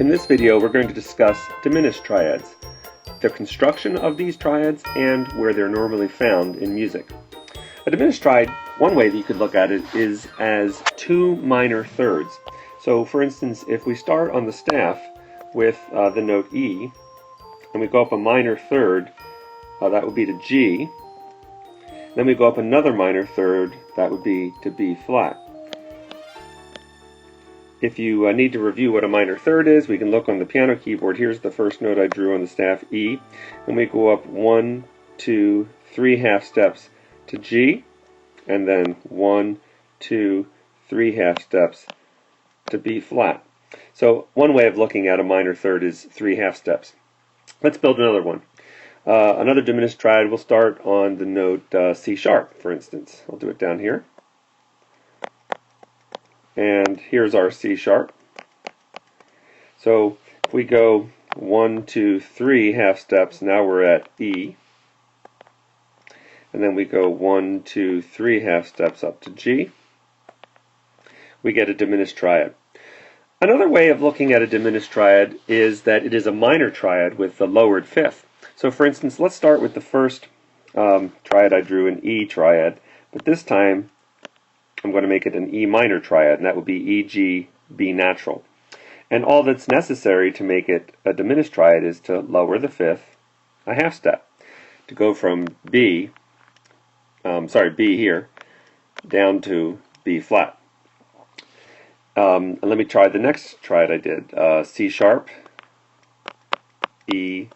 In this video, we're going to discuss diminished triads, the construction of these triads, and where they're normally found in music. A diminished triad, one way that you could look at it is as two minor thirds. So for instance, if we start on the staff with the note E, and we go up a minor third, that would be to G. Then we go up another minor third, that would be to B flat. If you need to review what a minor third is, we can look on the piano keyboard. Here's the first note I drew on the staff, E, and we go up 1, 2, 3 half steps to G, and then 1, 2, 3 half steps to B flat. So one way of looking at a minor third is 3 half steps. Let's build another one. Another diminished triad will start on the note C sharp, for instance. I'll do it down here. And here's our C sharp. So if we go 1, 2, 3 half steps, now we're at E. And then we go 1, 2, 3 half steps up to G. We get a diminished triad. Another way of looking at a diminished triad is that it is a minor triad with the lowered fifth. So for instance, let's start with the first triad I drew, an E triad, but this time I'm going to make it an E minor triad, and that would be E, G, B natural. And all that's necessary to make it a diminished triad is to lower the fifth a half step, to go from B here, down to B flat. And let me try the next triad I did. C sharp, E,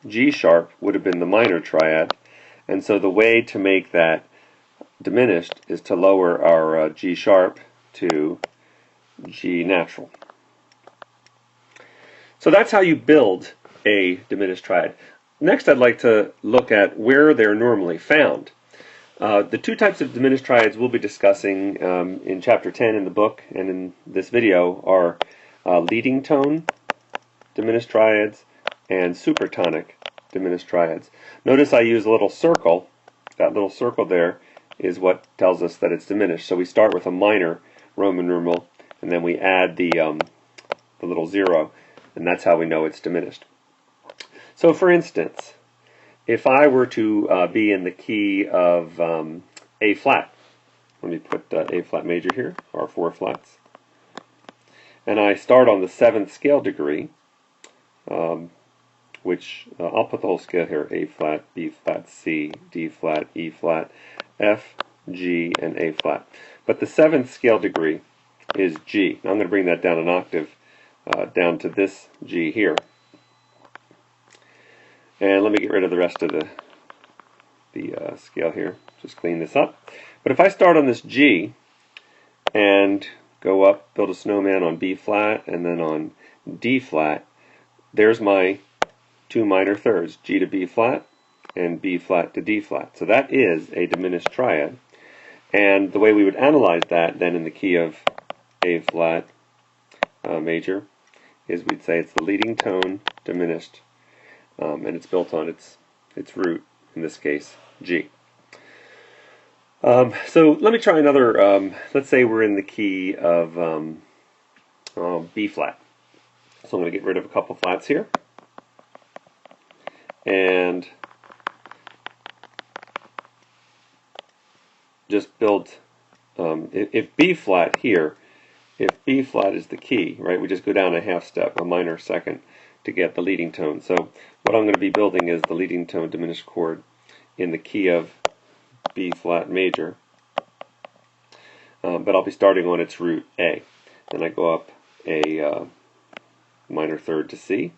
G sharp would have been the minor triad, and so the way to make that diminished is to lower our G sharp to G natural. So that's how you build a diminished triad. Next, I'd like to look at where they're normally found. The two types of diminished triads we'll be discussing in Chapter 10 in the book and in this video are leading tone diminished triads and supertonic diminished triads. Notice I use a little circle. That little circle there is what tells us that it's diminished. So we start with a minor Roman numeral, and then we add the little 0, and that's how we know it's diminished. So for instance, if I were to be in the key of A flat, let me put A flat major here, or 4 flats, and I start on the 7th scale degree, which I'll put the whole scale here: A flat, B flat, C, D flat, E flat, F, G, and A flat. But the 7th scale degree is G. Now I'm going to bring that down an octave, down to this G here. And let me get rid of the rest of the scale here. Just clean this up. But if I start on this G and go up, build a snowman on B flat and then on D flat, there's my two minor thirds, G to B flat and B flat to D flat. So that is a diminished triad. And the way we would analyze that then in the key of A flat major is we'd say it's the leading tone diminished, and it's built on its root, in this case G. So let me try another. Let's say we're in the key of B flat. So I'm going to get rid of a couple flats here, and just build, if B flat here, if B flat is the key, right, we just go down a half step, a minor second, to get the leading tone. So what I'm going to be building is the leading tone diminished chord in the key of B flat major, but I'll be starting on its root A. Then I go up a minor third to C,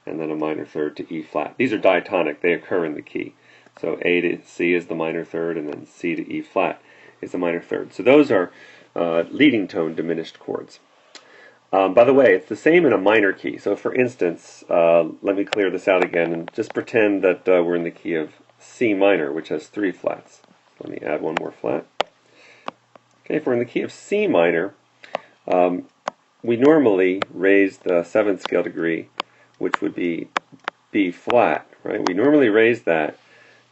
and then a minor third to E flat. These are diatonic, they occur in the key. So A to C is the minor third, and then C to E flat is the minor third. So those are leading tone diminished chords. By the way, it's the same in a minor key. So for instance, let me clear this out again and just pretend that we're in the key of C minor, which has 3 flats. Let me add one more flat. Okay, if we're in the key of C minor, we normally raise the 7th scale degree, which would be B flat, right? We normally raise that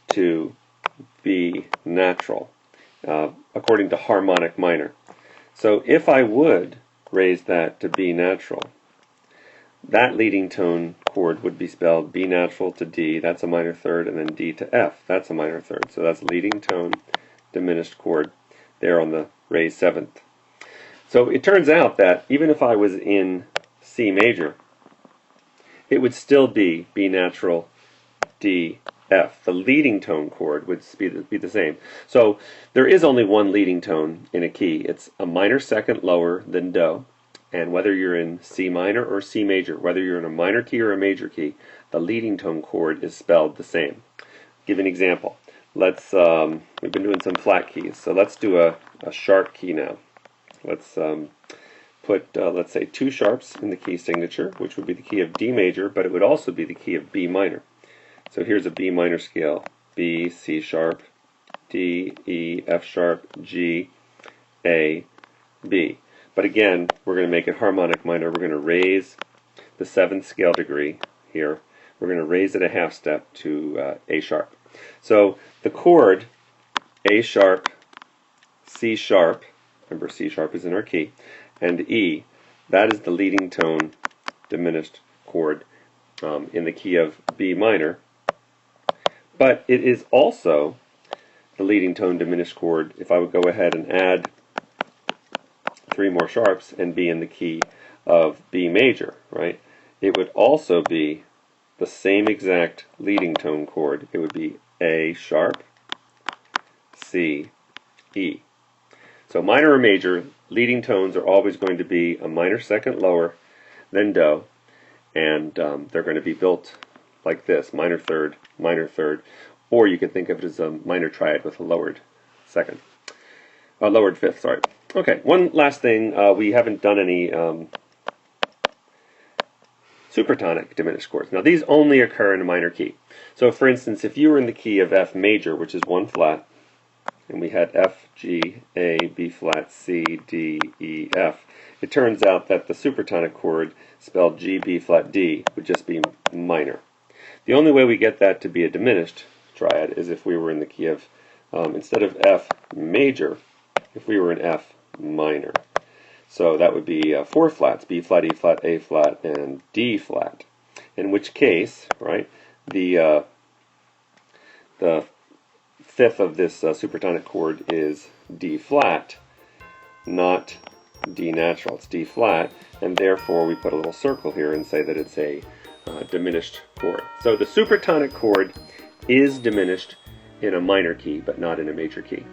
to B natural, according to harmonic minor. So if I would raise that to B natural, that leading tone chord would be spelled B natural to D, that's a minor third, and then D to F, that's a minor third. So that's leading tone diminished chord there on the raised seventh. So it turns out that even if I was in C major, it would still be B natural, D, F. The leading tone chord would be the same. So there is only one leading tone in a key. It's a minor second lower than Do. And whether you're in C minor or C major, whether you're in a minor key or a major key, the leading tone chord is spelled the same. Give an example. Let's we've been doing some flat keys, so let's do a sharp key now. Let's put let's say 2 sharps in the key signature, which would be the key of D major, but it would also be the key of B minor. So here's a B minor scale: B, C sharp, D, E, F sharp, G, A, B. But again, we're going to make it harmonic minor. We're going to raise the 7th scale degree here. We're going to raise it a half step to A sharp. So the chord A sharp, C sharp, remember C sharp is in our key, and E, that is the leading tone diminished chord in the key of B minor. But it is also the leading tone diminished chord if I would go ahead and add 3 more sharps and be in the key of B major, right? It would also be the same exact leading tone chord. It would be A sharp, C, E. So minor or major, leading tones are always going to be a minor second lower than Do, and they're going to be built like this: minor third, or you can think of it as a minor triad with a lowered second. Lowered fifth, sorry. Okay, one last thing. We haven't done any supertonic diminished chords. Now, these only occur in a minor key. So, for instance, if you were in the key of F major, which is 1 flat, and we had F, G, A, B flat, C, D, E, F, it turns out that the supertonic chord spelled G, B flat, D would just be minor. The only way we get that to be a diminished triad is if we were in the key of, instead of F major, if we were in F minor. So that would be 4 flats: B flat, E flat, A flat, and D flat. In which case, right, the fifth of this supertonic chord is D flat, not D natural. It's D flat, and therefore we put a little circle here and say that it's a diminished chord. So the supertonic chord is diminished in a minor key, but not in a major key.